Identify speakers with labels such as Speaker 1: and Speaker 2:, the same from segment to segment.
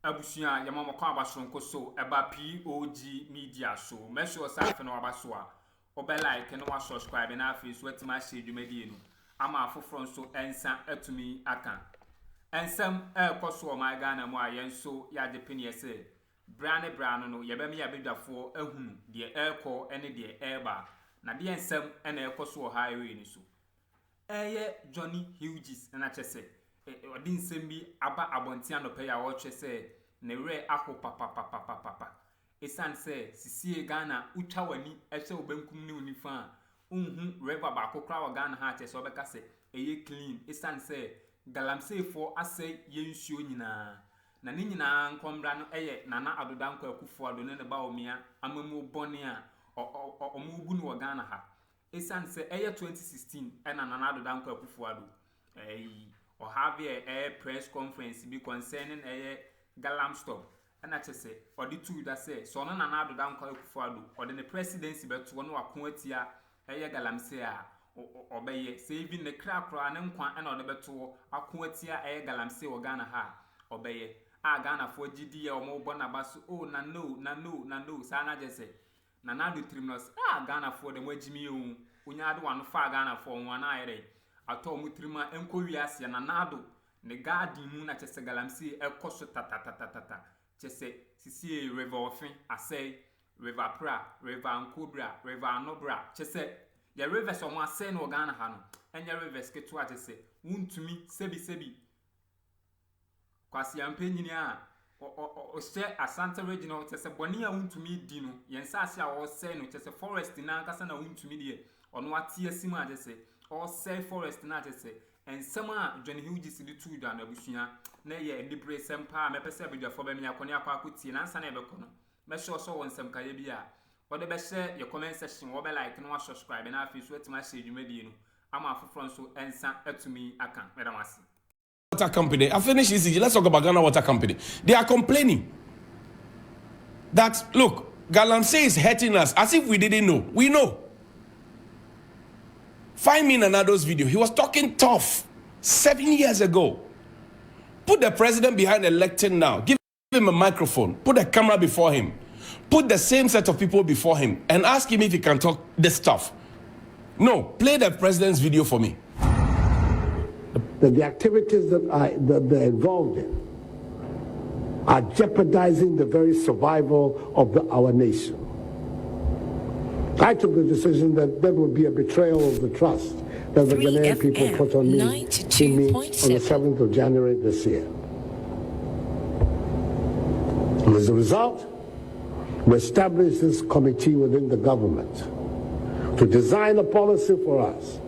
Speaker 1: Abusia Yamama Kwabashon Koso about POG Media so. Make sure Safi no Abaswa. Obe like and no subscribe and afis wet my shade you mediano. I'm a front so ensa to me akan. And some Koso my Ghana mo yen so ya depend say. Brane no yabemi abida for the air core any the air bar. Na the ensem and air Koso highway ni so. Johnny Hughes and I just say. Odin sembi aba abontia no pay a watch say ne re aho papa esan say sisie Ghana ucha wani ehwe obenkum ni unifa river ba kokra wa Ghana ha che so beka say eye clean esan say Galam.Site for asay yensuo nyina na ne nyina nkomra no nana Addo Akuffo Addo ne Bawumia amamu bone a omubu no Ghana ha esan say 2016 nana Addo Akuffo Addo or have a press conference be concerning a Galam.Site and I just say or the two that say so none Addo Akuffo Addo or then the presidency but one who Quetia a Galam.Site obey saving the crack and or the beto a Quetia a Galam.Site or Ghana ha obey Ghana for GD or more Bonabasu no sana just say Nanadu Trimnos Ghana for the Wejimi unyadu one far Ghana for one eye. Ato mutrima enko wiase ya nanado ne garden mu na chese Galam.Site ekoso tata chese sisi river ofin asay river pra river ankobra river anobra chese ya river so mo asay no Ghana ha no enya rivers keto a chese wuntumi sebi kwasi ampenyini a o se Asante regional chese boni a wuntumi di no yensa ase a o say no chese forest na nkasa na wuntumi die ono atie simu a chese or say forest na say and some Johnny Hughes the two down abusia na ye libre sempa me pese be for be me akoni akwa akuti na nsa na be kono me sure so won sem kaye bia o de be share your comment section wo be like no subscribe na afi so etima share jumadi no ama afofro so ensa atumi akan medamasi
Speaker 2: water company. I finish this. Let's talk about Ghana Water Company. They are complaining that look, Galam.Site is hurting us as if we didn't know. We know. Find me in Addo's video. He was talking tough 7 years ago. Put the president behind the lectern now. Give him a microphone. Put a camera before him. Put the same set of people before him and ask him if he can talk this stuff. No, play the president's video for me.
Speaker 3: The activities that they're involved in are jeopardizing the very survival of our nation. I took the decision that would be a betrayal of the trust that the Ghanaian people put on me, on the 7th of January this year. And as a result, we established this committee within the government to design a policy for us,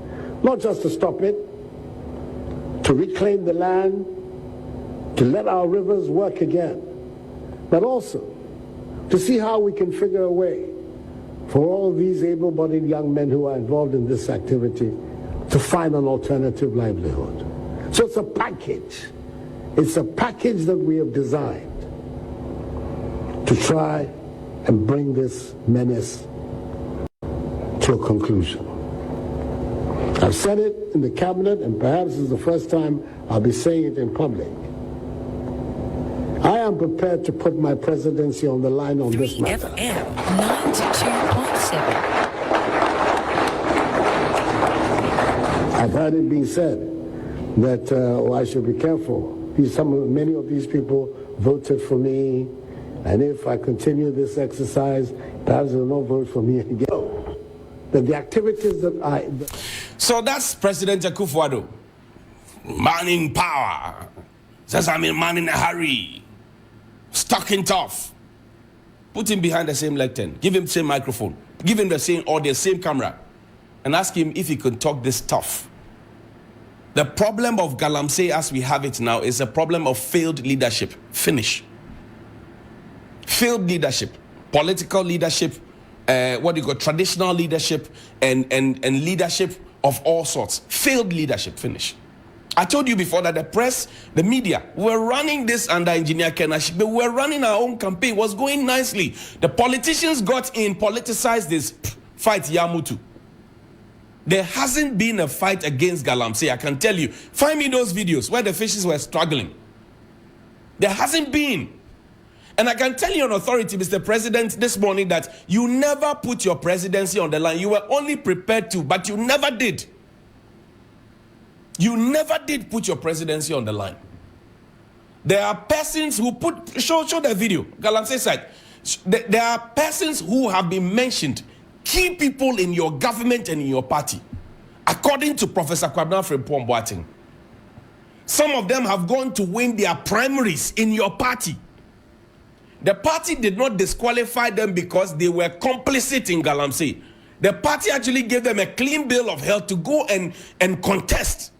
Speaker 3: not just to stop it, to reclaim the land, to let our rivers work again, but also to see how we can figure a way for all these able-bodied young men who are involved in this activity to find an alternative livelihood. So it's a package. It's a package that we have designed to try and bring this menace to a conclusion. I've said it in the cabinet, and perhaps it's the first time I'll be saying it in public. I am prepared to put my presidency on the line on this matter. 92.7. I've heard it being said that I should be careful. Many of these people voted for me, and if I continue this exercise, perhaps they'll not vote for me again. That the activities that
Speaker 2: So that's President Akuffo Addo. Man in power. Says I'm a man in a hurry. Stuck in tough. Put him behind the same lectern. Give him the same microphone. Give him the same audio, same camera. And ask him if he can talk this tough. The problem of Galam.Site as we have it now is a problem of failed leadership. Finish. Failed leadership. Political leadership. Traditional leadership and leadership of all sorts. Failed leadership. Finish. I told you before that the press, the media, were running this under Engineer Kenashi, but we're running our own campaign. It was going nicely. The politicians got in, politicized this fight Yamutu. There hasn't been a fight against Galam.Site, I can tell you. Find me those videos where the fishes were struggling. There hasn't been. And I can tell you on authority, Mr. President, this morning that you never put your presidency on the line. You were only prepared to, but you never did. You never did put your presidency on the line. There are persons who show the video, Galam.Site. There are persons who have been mentioned, key people in your government and in your party, according to Professor Jourdan. Some of them have gone to win their primaries in your party. The party did not disqualify them because they were complicit in Galam.Site. The party actually gave them a clean bill of health to go and contest.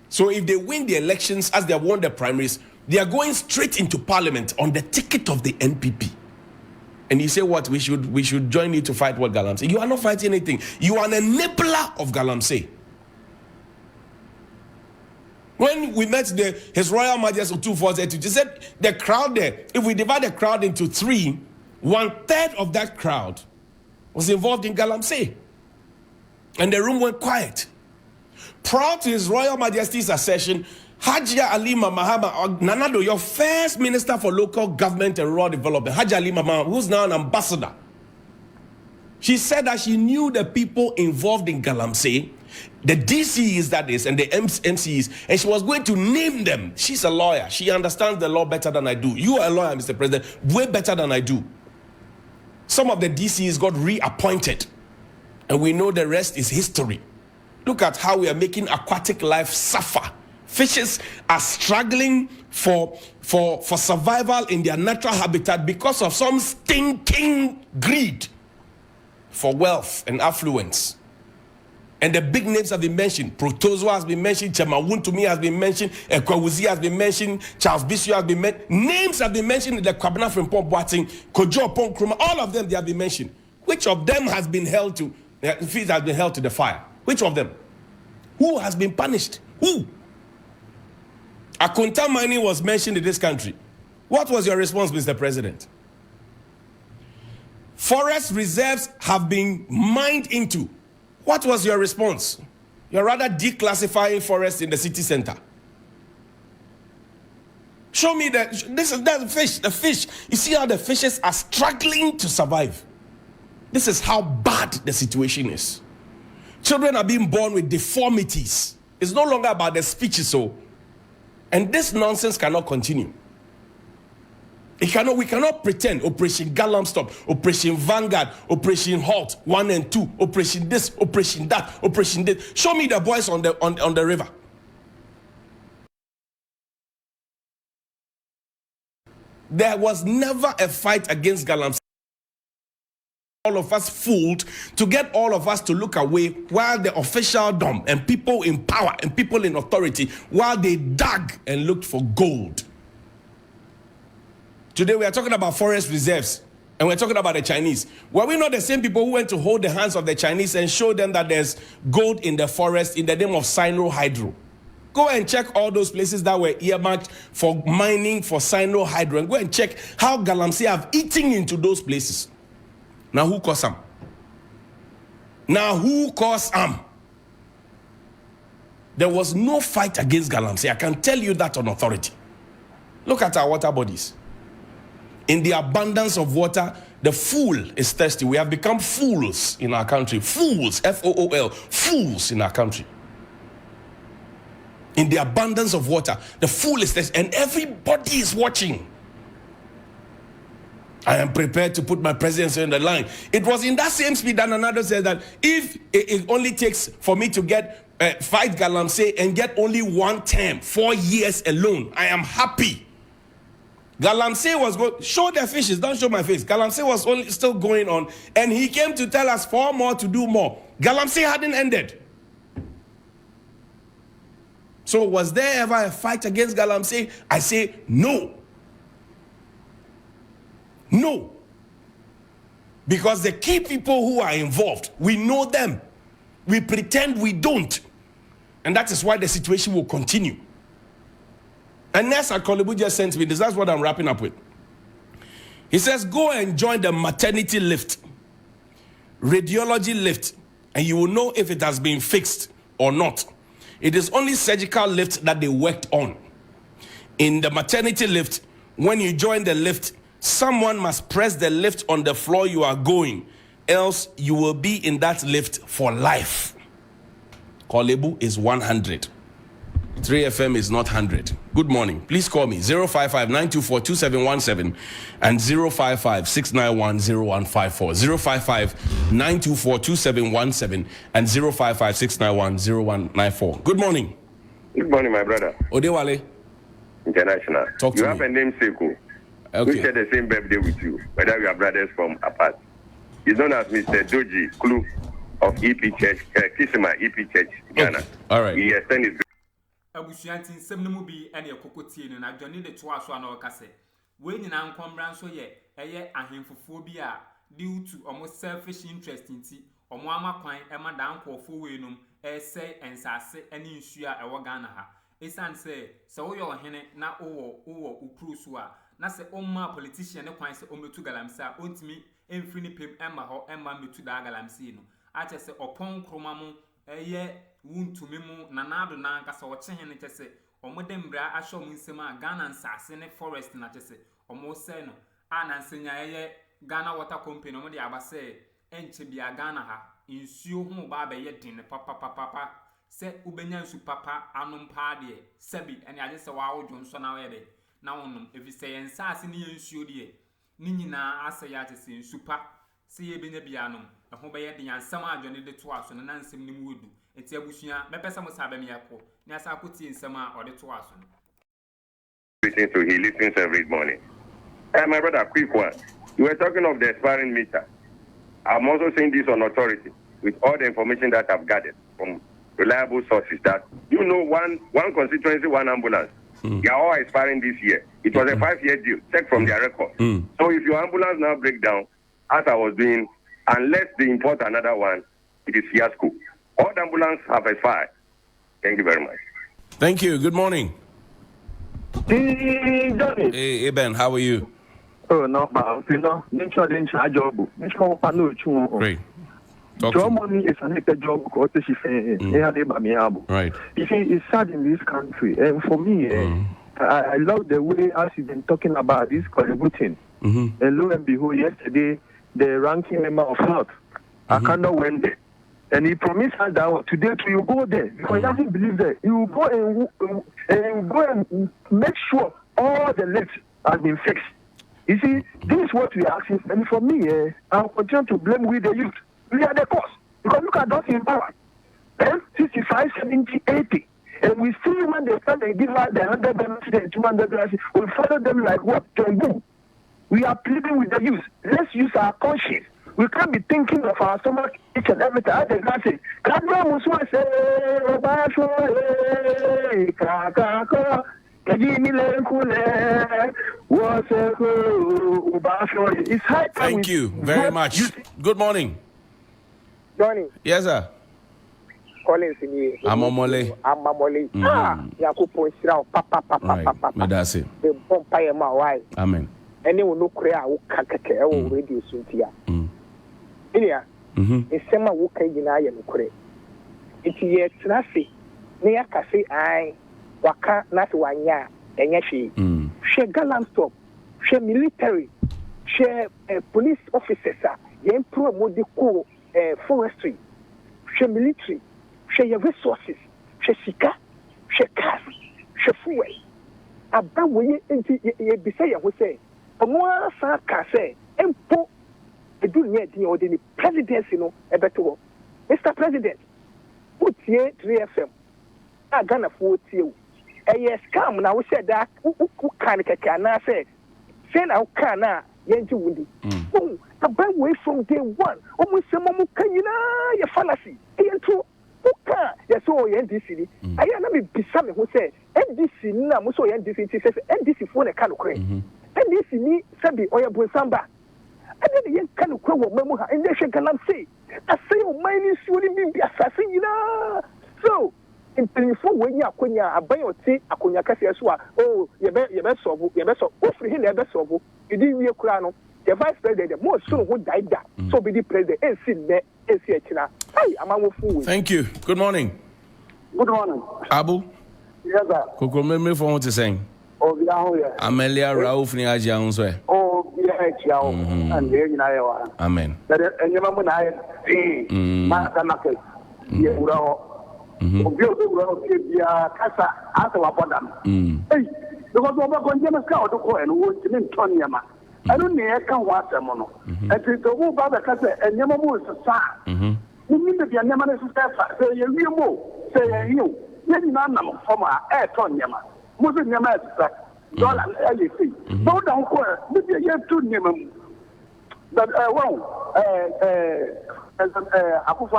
Speaker 2: So if they win the elections as they have won the primaries, they are going straight into parliament on the ticket of the NPP. And you say what? We should join you to fight what Galam.Site. You are not fighting anything. You are an enabler of Galam.Site. When we met His Royal Majesty Otumfuo, he said the crowd there, if we divide the crowd into three, 1/3 of that crowd was involved in Galam.Site. And the room went quiet. Prior to His Royal Majesty's accession, Mahama, Nanado, your first Minister for Local Government and Rural Development, Mahama, who's now an ambassador, she said that she knew the people involved in Galam.Site, the DCEs that is, and the MCEs, and she was going to name them. She's a lawyer. She understands the law better than I do. You are a lawyer, Mr. President, way better than I do. Some of the DCEs got reappointed, and we know the rest is history. Look at how we are making aquatic life suffer. Fishes are struggling for survival in their natural habitat because of some stinking greed for wealth and affluence. And the big names have been mentioned. Protozoa has been mentioned. Wontumi has been mentioned. Łeéplṟy has been mentioned. Charles Bishop has been mentioned. Names have been mentioned in the Kwabena Frimpong Boateng, Kojo-Nkrumah. All of them, they have been mentioned. Which of them has been held to? Feet has been held to the fire. Which of them? Who has been punished? Who? Akunta mining was mentioned in this country. What was your response, Mr. President? Forest reserves have been mined into. What was your response? You're rather declassifying forests in the city center. Show me that. That's the fish. The fish. You see how the fishes are struggling to survive. This is how bad the situation is. Children are being born with deformities. It's no longer about the speech, so. And this nonsense cannot continue. We cannot pretend Operation Galam Stop, Operation Vanguard, Operation Halt, 1 and 2, Operation this, Operation that, Operation this. Show me the boys on the river. There was never a fight against Galam. All of us fooled to get all of us to look away while the officialdom and people in power and people in authority, while they dug and looked for gold. Today we are talking about forest reserves and we're talking about the Chinese. Were we not the same people who went to hold the hands of the Chinese and show them that there's gold in the forest in the name of Sino-Hydro? Go and check all those places that were earmarked for mining for Sino-Hydro and go and check how Galam.Site have eaten into those places. Now who caused them? Now who caused them? There was no fight against Galam.Site. I can tell you that on authority. Look at our water bodies. In the abundance of water, the fool is thirsty. We have become fools in our country. Fools, F-O-O-L, fools in our country. In the abundance of water, the fool is thirsty, and everybody is watching. I am prepared to put my presidency on the line. It was in that same speed that Nanado said that if it only takes for me to fight Galam.Site and get only one term, 4 years alone, I am happy. Galam.Site was going, show the fishes, don't show my face. Galam.Site was still going on, and he came to tell us 4 more to do more. Galam.Site hadn't ended. So was there ever a fight against Galam.Site? I say no. No. Because the key people who are involved, we know them. We pretend we don't. And that is why the situation will continue. And Łeéplṟy just sent me this. That's what I'm wrapping up with. He says, go and join the maternity lift, radiology lift, and you will know if it has been fixed or not. It is only surgical lift that they worked on. In the maternity lift, when you join the lift, someone must press the lift on the floor you are going, else you will be in that lift for life. Kolebu is 100. 3FM is not 100. Good morning. Please call me 055-924-2717 and 055-691-0154. 055-924-2717 and 055-691-0194. Good morning.
Speaker 4: Good morning, my brother.
Speaker 2: Odewale.
Speaker 4: International.
Speaker 2: Talk to
Speaker 4: you
Speaker 2: me.
Speaker 4: have a namesake.
Speaker 2: Okay.
Speaker 4: We share the same birthday with you, whether we are brothers from apart. He's known as Mr. Doji Klu of EP Church, Kisima EP Church, Ghana.
Speaker 2: Okay. All right.
Speaker 4: He extended his
Speaker 1: Abusuantin semnemu bi ene ekokotie no na Johnny de to aso na okase we nyina nkombran so ye eye ahemfofo bi a due to almost selfish interest nti omo amakwan ema dan kwofo we num say ensase ene nsu a ewo Ghana ha esan se wo yo hene na owo ukru so a na se omma politician ne kwan se ometu Galam.Site ontimi emfiri ni pem emma ho emma metu da Galam.Site no ache se Nkrumah mu eye Wontumi na Addo na nkasa o chehene chese omode mbra ahyo mu nsem a Ghana nsase ne forest na chese omo se no ana nsenya eye Ghana Water Company omode abase enche bia Ghana ha nsuo hu ba be ye din papa se ubenya nsu papa anumpa de sebi ene age se wa wodwo nso na we de na wonum efise ye nsase ne ye nsuo de ni nyina ase ya chese nsu pa se ye benya bia anum eho be ye de yansam adwone de to aso na nsem ni mu wodu enti abusua mepesa mo sabe me yakọ ni asa akoti nsem a ode to aso no.
Speaker 4: Listen to he listens every morning. My brother, quick one. You were talking of the expiring meter. I'm also saying this on authority with all the information that I've gathered from reliable sources that one constituency, one ambulance. They are all expiring this year. It was a 5-year deal. Check from their record. So if your ambulance now break down, as I was doing, unless they import another one, it is fiasco. All the ambulance have expired. Thank you very much.
Speaker 2: Thank you. Good morning.
Speaker 5: Hey, Johnny.
Speaker 2: Hey, Ben, how are you?
Speaker 5: Oh, no, but you know, didn't charge job. Great.
Speaker 2: Talk
Speaker 5: Job
Speaker 2: to me.
Speaker 5: money is an extra job because she
Speaker 2: Right.
Speaker 5: You see, it's sad in this country. And for me, I love the way as you've been talking about this contributing. And lo and behold, yesterday, the ranking member of health, Akanda went there. And he promised us that today you go there because he doesn't believe that. You go and make sure all the leaks have been fixed. You see, this is what we are asking. And for me, I'll continue to blame with the youth. We are the cause. Because look at those in power. 65, 70, 80. And we see when they start and give us the 100 benefits and 200 benefits, we follow them like what can do. We are pleading with the youth. Let's use our conscience. We can't be thinking of our stomach each and every time. I say, it's high time.
Speaker 2: Thank you very much. Good morning.
Speaker 6: Johnny.
Speaker 2: Yes, sir.
Speaker 6: Collins in here.
Speaker 2: Amomole.
Speaker 6: Yakuffo Israel. Papa.
Speaker 2: Medase.
Speaker 6: The vampire ma why?
Speaker 2: Amen.
Speaker 6: And they will no create a kakake or radio suntia. Inia. It's sema wuka yina ya nukure. Iti ЄESťrÐy. Neya kasi ai waka nasi wanya enyeshi. She Galam.Site. She military. She police officers. Yen pro modiko forestry. She military. She resources. She sika. She cars. She fuel. Aba we enti ye bisa ya ho say. Omo asa ka say empo edu nye di o de presidency no ebeto. Mr. President, put here 3FM. A Ghana for you. Yes, come now. We said that who can say na can na yenji wundi. Oh, about way from day one. Almost some mukayina ya fallacy. Yentu uka ya so NDC. Aya na me bisa me who say NDC na mo so NDC says NDC for na kanukre. NDC ni sabi oya bunsamba. And then the kind of crow memoha and they shake Galam.Site. I say, oh, mine is shooting be assassin. So, in 24 when you are Konya, a bay or tea, a Konya Cassia, oh, your best of your best of him, your best of you didn't hear Crano, the vice president, the most soon who died that. So be the president and sit there and see it. Hey, I'm a fool.
Speaker 2: Thank you. Good morning.
Speaker 5: Good morning.
Speaker 2: Abu?
Speaker 5: Yes, sir.
Speaker 2: Koko me for what to saying. Amelia Rauf ni aji ahunso.
Speaker 7: Oh, yeah, ciao. And there you know.
Speaker 2: Amen.
Speaker 7: And you remember I Masamake. Yeah, Casa, Asa Podam. Hey, because over Conjama Scout to go and work in Tonyama. I don't need a can watch a mono. And to go by the Casa and Yamamu is a sign. You mean that your name is say you move, say you. Maybe none of from air Tonyama. Muslim Yamasa. Dollar LC. No down quarter, but you have two name. But Akuffo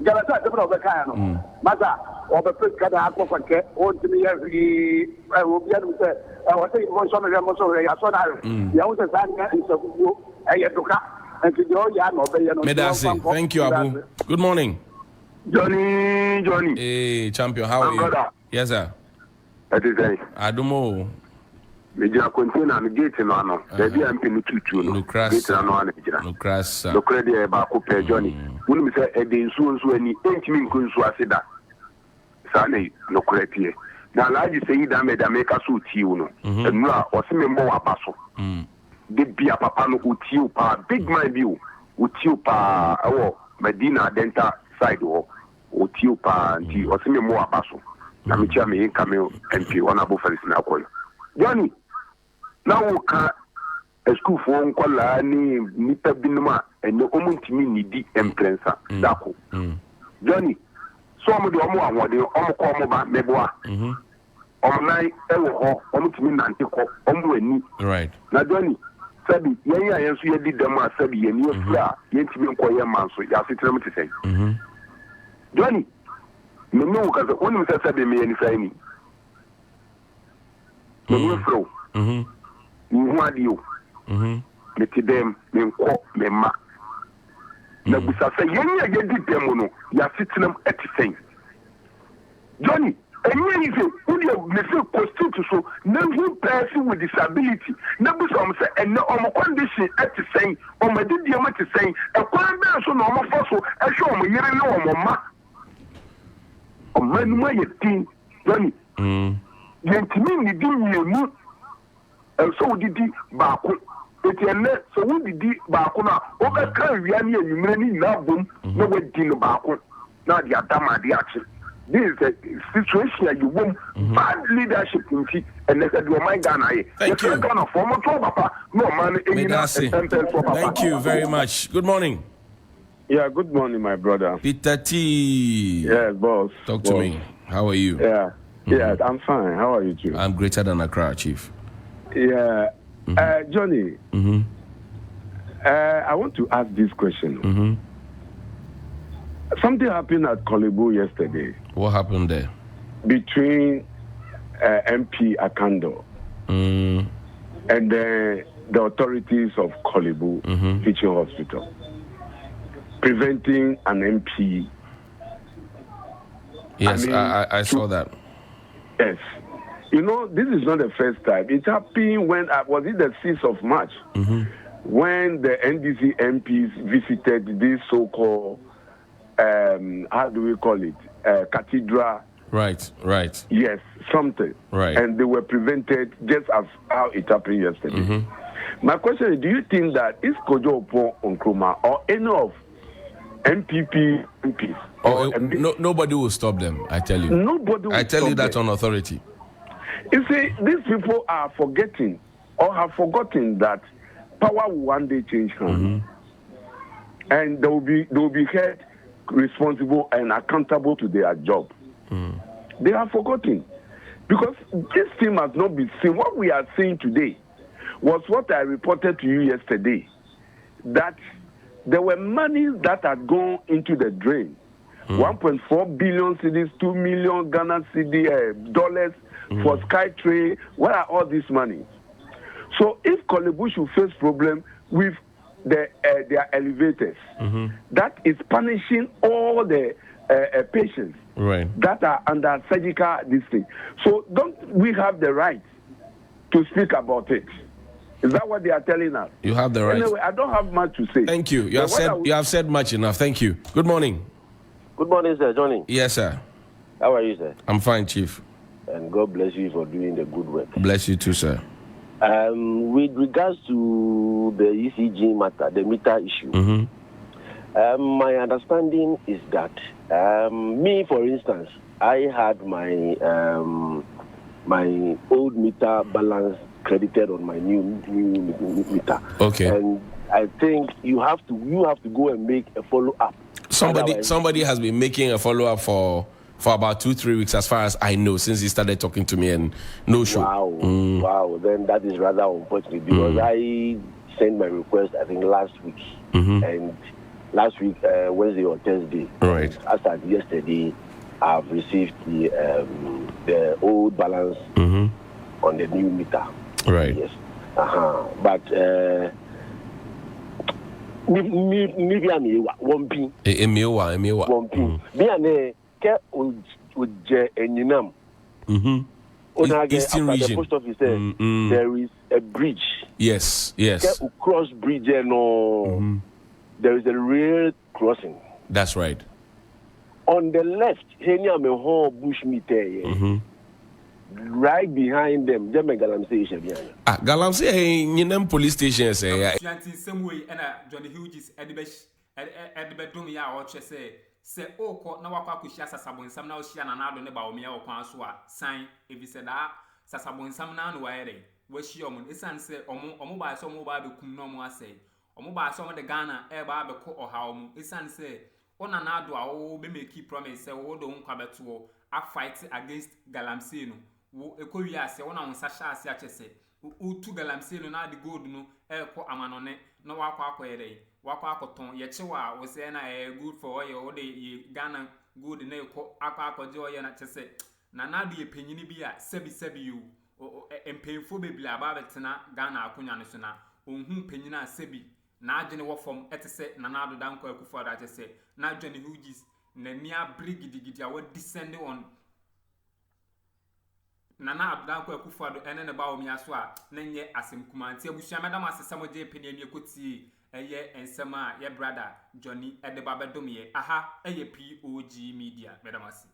Speaker 7: JÄSÐ develop the kind. Masa, or the first cut Akuffo, or to me every will be able to say, I was saying, one son of them also, I saw that. The other side is a book, and to your young or
Speaker 2: Medasi. Thank you, Abu. Good morning.
Speaker 5: Johnny.
Speaker 2: Hey, champion, how are you? Yes, sir.
Speaker 5: That is it.
Speaker 2: Adumo.
Speaker 5: Media container and gate no ano. There am pin tutu no. Gate no ano gira.
Speaker 2: No cross.
Speaker 5: No credit ba ko pe Johnny. Wonu mi say e de nsu ani entimi nkunsu aseda. Sa na no credit. Na laji say da me ka so tiwo no. Enu a o se me mo aba so. De bia papa no utiwo pa big man bi o. Utiwo pa ewo Medina Delta side o. Utiwo pa nti o se me mo aba so. Na me chia me kameo MP honorable Felicina Akoyo. Johnny na wo ka Akuffo nkola ni nipa binuma enye omuntimi nidi emprensa dako Johnny so mo de omo awode omo ko omo ba meboa omo nai ewo ho omuntimi nante ko omo ani
Speaker 2: right
Speaker 5: na Johnny sabi yen ya yenso ye di dem a sabi ye ni ofura yentimi nkoye manso ya fitrem te sei Johnny me no ka so wonu se sabi me ni sai ni me flow Mwadio. Me tidem, me nko, me ma. Na busa say yenye yedi demono, ya sitinam etiseng. Johnny, enye ife, udi me feel constitute so, who person with disability. Na busa say ene omo condition etiseng, omo didi omo etiseng, e kwa be so na omo foso, e sho omo yere na omo ma. Omo numa yetin, Johnny. Yentimi ni di nyemu. So did Baku. It's a net, so we did Baku now. Over Carriani and you many love them, no way dinner Baku. Now the Adama the action. This is a situation that you want bad leadership in tea, and they said, my Ghana.
Speaker 2: Thank you. Thank you very much. Good morning.
Speaker 8: Yeah, good morning, my brother.
Speaker 2: Peter T.
Speaker 8: Yes, boss.
Speaker 2: Talk to me. How are you?
Speaker 8: Yeah. Yeah, I'm fine. How are you too?
Speaker 2: I'm greater than Accra, Chief.
Speaker 8: Yeah. Johnny, I want to ask this question. Something happened at Kolebu yesterday.
Speaker 2: What happened there?
Speaker 8: Between MP Akando and the authorities of Kolebu Teaching Hospital, preventing an MP.
Speaker 2: Yes, I saw that.
Speaker 8: Yes. You know, this is not the first time. It happened when, was it the 6th of March, when the NDC MPs visited this so-called, how do we call it, cathedral.
Speaker 2: Right.
Speaker 8: Yes, something.
Speaker 2: Right.
Speaker 8: And they were prevented just as how it happened yesterday. My question is, do you think that is Wontumi&O.Nkrumah or any of MPP MPs?
Speaker 2: Nobody will stop them, I tell you.
Speaker 8: Nobody will
Speaker 2: I tell you that
Speaker 8: them.
Speaker 2: on authority.
Speaker 8: You see, these people are forgetting or have forgotten that power will one day change hands. And they will be held responsible and accountable to their job. They have forgotten. Because this thing must not be seen. What we are seeing today was what I reported to you yesterday, that there were monies that had gone into the drain. 1.4 billion cedis, 2 million Ghana cedi dollars for SkyTrain. Where are all these money? So if Kolebu should face problem with their elevators, that is punishing all the patients that are under surgical district. So don't we have the right to speak about it? Is that what they are telling us?
Speaker 2: You have the right.
Speaker 8: Anyway, I don't have much to say.
Speaker 2: Thank you. You have said much enough. Thank you. Good morning.
Speaker 9: Good morning, sir. Johnny.
Speaker 2: Yes, sir.
Speaker 9: How are you, sir?
Speaker 2: I'm fine, Chief.
Speaker 9: and God bless you for doing the good work.
Speaker 2: Bless you too, sir.
Speaker 9: With regards to the ECG matter, the meter issue, my understanding is that me, for instance, I had my my old meter balance credited on my new meter.
Speaker 2: Okay.
Speaker 9: And I think you have to go and make a follow-up.
Speaker 2: Somebody has been making a follow-up for about 2-3 weeks, as far as I know, since he started talking to me, and no show.
Speaker 9: Wow. Then that is rather unfortunate, because I sent my request, I think, last week. And last week, Wednesday or Thursday.
Speaker 2: Right.
Speaker 9: As at yesterday, I've received the old balance on the new meter.
Speaker 2: Right.
Speaker 9: Yes. But maybe I'm one pin. One pin. Be an uje enyinam.
Speaker 2: Eastern region.
Speaker 9: The post office there is a bridge.
Speaker 2: Yes.
Speaker 9: Cross bridge no. There is a rail crossing.
Speaker 2: That's right. On
Speaker 9: the left, here me whole bush meter. Right behind them, them Galam.Site.
Speaker 2: Galam.Site, Ninem police station say.
Speaker 1: Same way, and Johnny Hughes, Bawumia, or say, oh, court, no one could share Sasabon, some now she and Addo Bawumia or Kwansua, sign, if he said, Sasabon, some nan wire, where she on his son say, or mobile, so mobile, no more say, or mobile, some of the Ghana, ever, or how his son say, on an Addo, I will be keep promise, say, oh, don't come back to a fight against Galam.Site. Ekoya se wona nsasha ase achese utu Galam.Site na de gold no ekọ amanone na wakọ akoyere wakọ akoton ye chewa wo se na good for oye wo de Ghana gold na ekọ akọje oye na chese na de panyini bi a sebi you empemfo bebli aba betena Ghana akonya no so na onhu panyina sebi na agene wo fom etese na Addo danko Akuffo da chese na Johnny Hughes na nia brigidi a we descend on Addo danko Akuffo ene ne Bawumia so a na nye asem kumanti abusua medam asesam je peni ani ekoti eye ensema ye brother Johnny edeba bedom ye aha eye POG Media medam ase